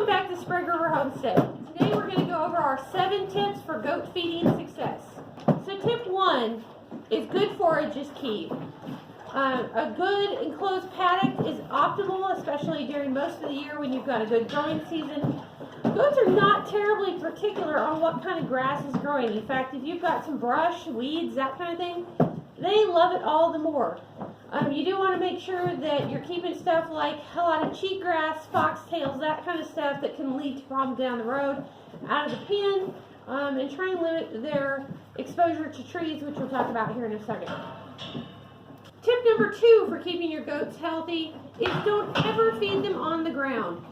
Welcome back to Sprague Homestead. Today we're going to go over our 7 tips for goat feeding success. So tip 1 is good forage is key. A good enclosed paddock is optimal, especially during most of the year when you've got a good growing season. Goats are not terribly particular on what kind of grass is growing. In fact, if you've got some brush, weeds, that kind of thing, they love it all the more. You do want to make sure that you're keeping stuff like a lot of cheatgrass, foxtails, that kind of stuff that can lead to problems down the road out of the pen, and try and limit their exposure to trees, which we'll talk about here in a second. Tip number 2 for keeping your goats healthy is don't ever feed them on the ground.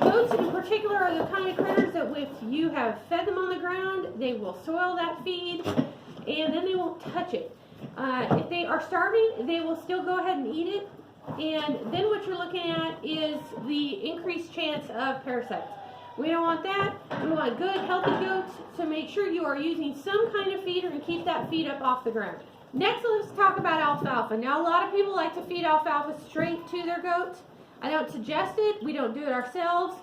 Goats in particular are the kind of critters that if you have fed them on the ground, they will soil that feed and then they won't touch it. If they are starving, they will still go ahead and eat it, and then what you're looking at is the increased chance of parasites. We don't want that. We want good, healthy goats, so make sure you are using some kind of feeder and keep that feed up off the ground. Next, let's talk about alfalfa. Now, a lot of people like to feed alfalfa straight to their goats. I don't suggest it. We don't do it ourselves.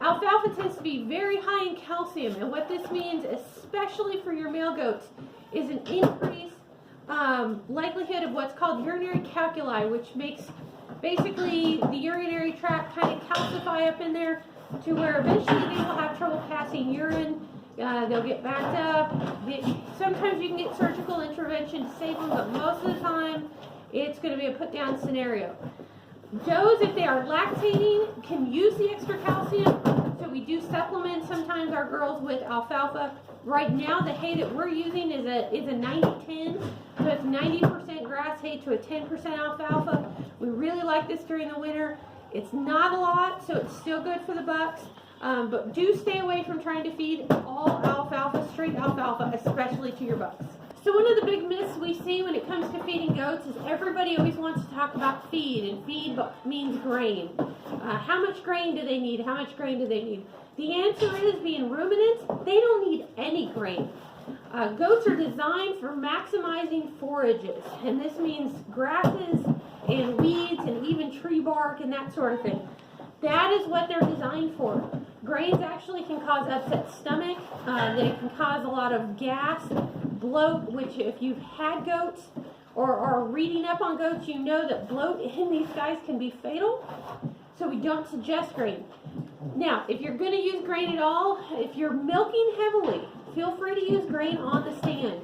Alfalfa tends to be very high in calcium, and what this means, especially for your male goats, is an increased likelihood of what's called urinary calculi, which makes basically the urinary tract kind of calcify up in there to where eventually they will have trouble passing urine. They'll get backed up. Sometimes you can get surgical intervention to save them, but most of the time it's going to be a put down scenario. Does, if they are lactating, can use the extra calcium, so we do supplement sometimes our girls with alfalfa. Right now, the hay that we're using is a 90-10, so it's 90% grass hay to a 10% alfalfa. We really like this during the winter. It's not a lot, so it's still good for the bucks, but do stay away from trying to feed all alfalfa, straight alfalfa, especially to your bucks. So one of the big myths we see when it comes to feeding goats is everybody always wants to talk about feed, and feed means grain. How much grain do they need? How much grain do they need? The answer is, being ruminants, they don't need any grain. Goats are designed for maximizing forages, and this means grasses and weeds and even tree bark and that sort of thing. That is what they're designed for. Grains actually can cause upset stomach. They can cause a lot of gas, bloat, which if you've had goats or are reading up on goats, you know that bloat in these guys can be fatal. So we don't suggest grain. Now, if you're going to use grain at all, if you're milking heavily, feel free to use grain on the stand.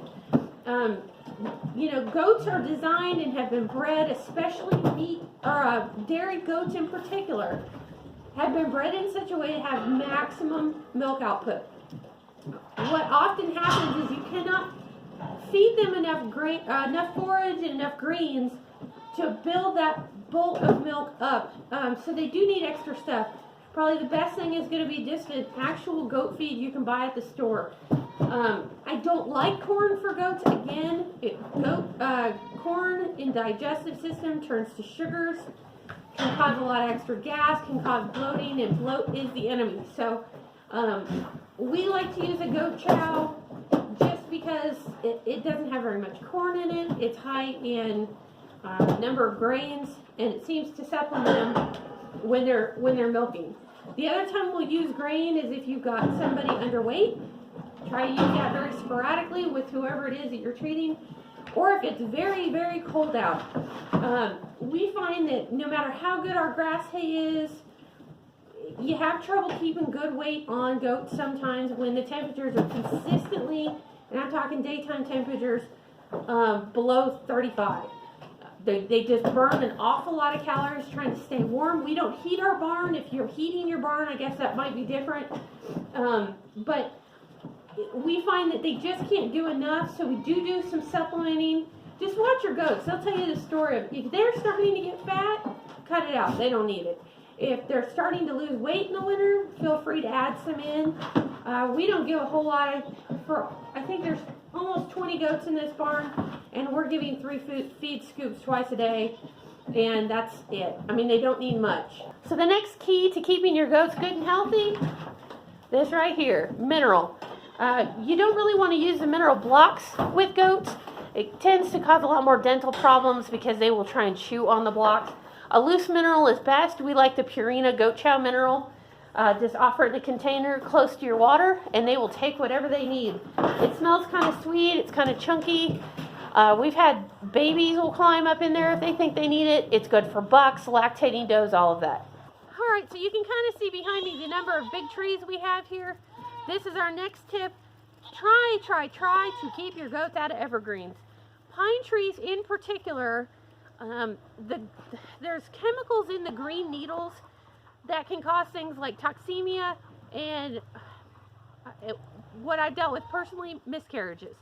Goats are designed and have been bred, especially meat or dairy goats in particular, have been bred in such a way to have maximum milk output. What often happens is you cannot feed them enough forage and enough greens to build that bulk of milk up. So they do need extra stuff. Probably the best thing is going to be just an actual goat feed you can buy at the store. I don't like corn for goats. Again, corn in digestive system turns to sugars, can cause a lot of extra gas, can cause bloating, and bloat is the enemy. So we like to use a goat chow just because it doesn't have very much corn in it. It's high in number of grains, and it seems to supplement them when they're milking. The other time we'll use grain is if you've got somebody underweight. Try to use that very sporadically with whoever it is that you're treating, or if it's very, very cold out. We find that no matter how good our grass hay is, you have trouble keeping good weight on goats sometimes when the temperatures are consistently, and I'm talking daytime temperatures, below 35. They just burn an awful lot of calories trying to stay warm. We don't heat our barn. If you're heating your barn, I guess that might be different. But we find that they just can't do enough, so we do some supplementing. Just watch your goats. They'll tell you the story of if they're starting to get fat, cut it out. They don't need it. If they're starting to lose weight in the winter, feel free to add some in. We don't give a whole lot I think there's almost 20 goats in this barn, and we're giving 3 feed scoops twice a day, and that's it. I mean, they don't need much. So the next key to keeping your goats good and healthy, this right here, mineral. You don't really want to use the mineral blocks with goats. It tends to cause a lot more dental problems because they will try and chew on the blocks. A loose mineral is best. We like the Purina Goat Chow mineral. Just offer it in a container close to your water, and they will take whatever they need. It smells kind of sweet. It's kind of chunky. We've had babies will climb up in there if they think they need it. It's good for bucks, lactating does, all of that. All right, so you can kind of see behind me the number of big trees we have here. This is our next tip. Try to keep your goats out of evergreens. Pine trees in particular, there's chemicals in the green needles that can cause things like toxemia and what I've dealt with personally, miscarriages.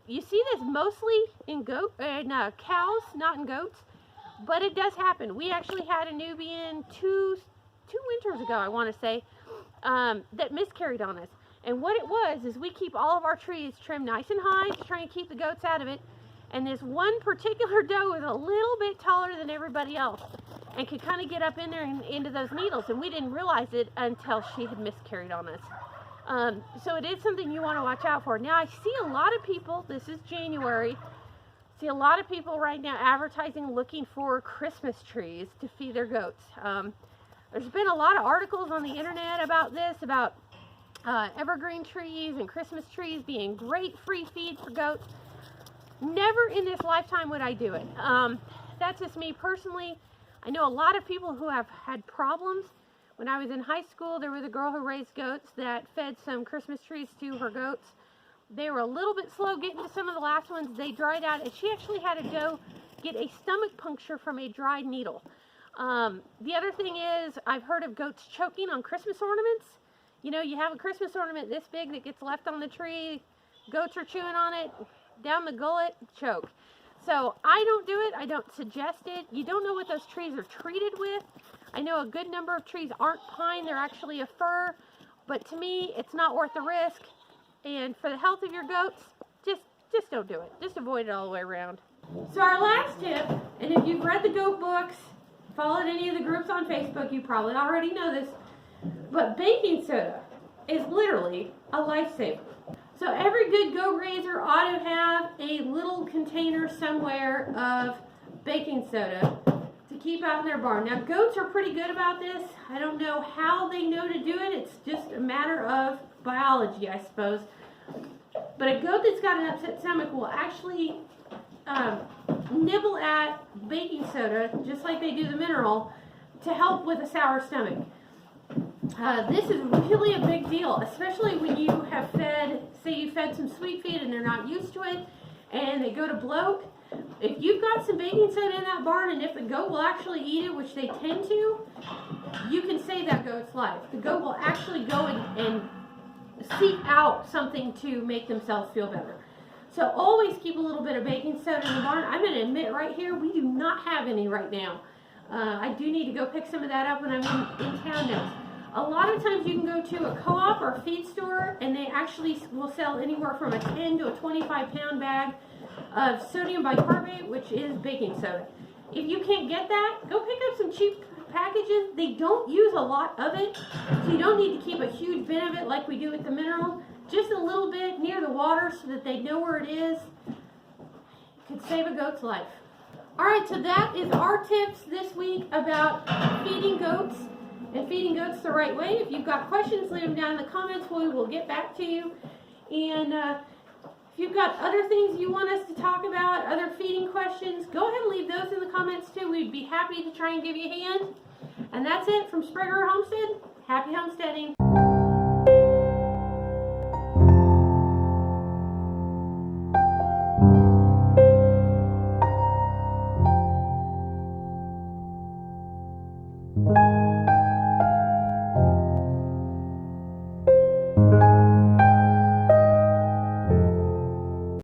You see this mostly in cows, not in goats, but it does happen. We actually had a Nubian two winters ago, I want to say, that miscarried on us. And what it was is we keep all of our trees trimmed nice and high to try and keep the goats out of it. And this one particular doe was a little bit taller than everybody else and could kind of get up in there and into those needles. And we didn't realize it until she had miscarried on us. So it is something you want to watch out for. Now, I see a lot of people, this is January, see a lot of people right now advertising looking for Christmas trees to feed their goats. There's been a lot of articles on the internet about this, about evergreen trees and Christmas trees being great free feed for goats. Never in this lifetime would I do it. That's just me personally. I know a lot of people who have had problems. When I was in high school, there was a girl who raised goats that fed some Christmas trees to her goats. They were a little bit slow getting to some of the last ones. They dried out, and she actually had a doe get a stomach puncture from a dried needle. The other thing is, I've heard of goats choking on Christmas ornaments. You know, you have a Christmas ornament this big that gets left on the tree, goats are chewing on it, down the gullet, choke. So I don't do it. I don't suggest it. You don't know what those trees are treated with. I know a good number of trees aren't pine. They're actually a fir. But to me, it's not worth the risk. And for the health of your goats, just don't do it. Just avoid it all the way around. So our last tip, and if you've read the goat books, followed any of the groups on Facebook, you probably already know this, but baking soda is literally a lifesaver. So every good goat raiser ought to have a little container somewhere of baking soda to keep out in their barn. Now, goats are pretty good about this. I don't know how they know to do it. It's just a matter of biology, I suppose. But a goat that's got an upset stomach will actually nibble at baking soda, just like they do the mineral, to help with a sour stomach. This is really a big deal, especially when you have fed, say you fed some sweet feed and they're not used to it, and they go to bloat. If you've got some baking soda in that barn, and if the goat will actually eat it, which they tend to, you can save that goat's life. The goat will actually go and seek out something to make themselves feel better. So always keep a little bit of baking soda in the barn. I'm going to admit right here, we do not have any right now. I do need to go pick some of that up when I'm in town next. A lot of times you can go to a co-op or a feed store, and they actually will sell anywhere from a 10 to a 25-pound bag of sodium bicarbonate, which is baking soda. If you can't get that, go pick up some cheap packages. They don't use a lot of it, so you don't need to keep a huge bin of it like we do with the mineral. Just a little bit near the water so that they know where it is. It could save a goat's life. Alright, so that is our tips this week about feeding goats and feeding goats the right way. If you've got questions, leave them down in the comments. We will get back to you. And if you've got other things you want us to talk about, other feeding questions, go ahead and leave those in the comments too. We'd be happy to try and give you a hand. And that's it from Sprague Homestead. Happy homesteading.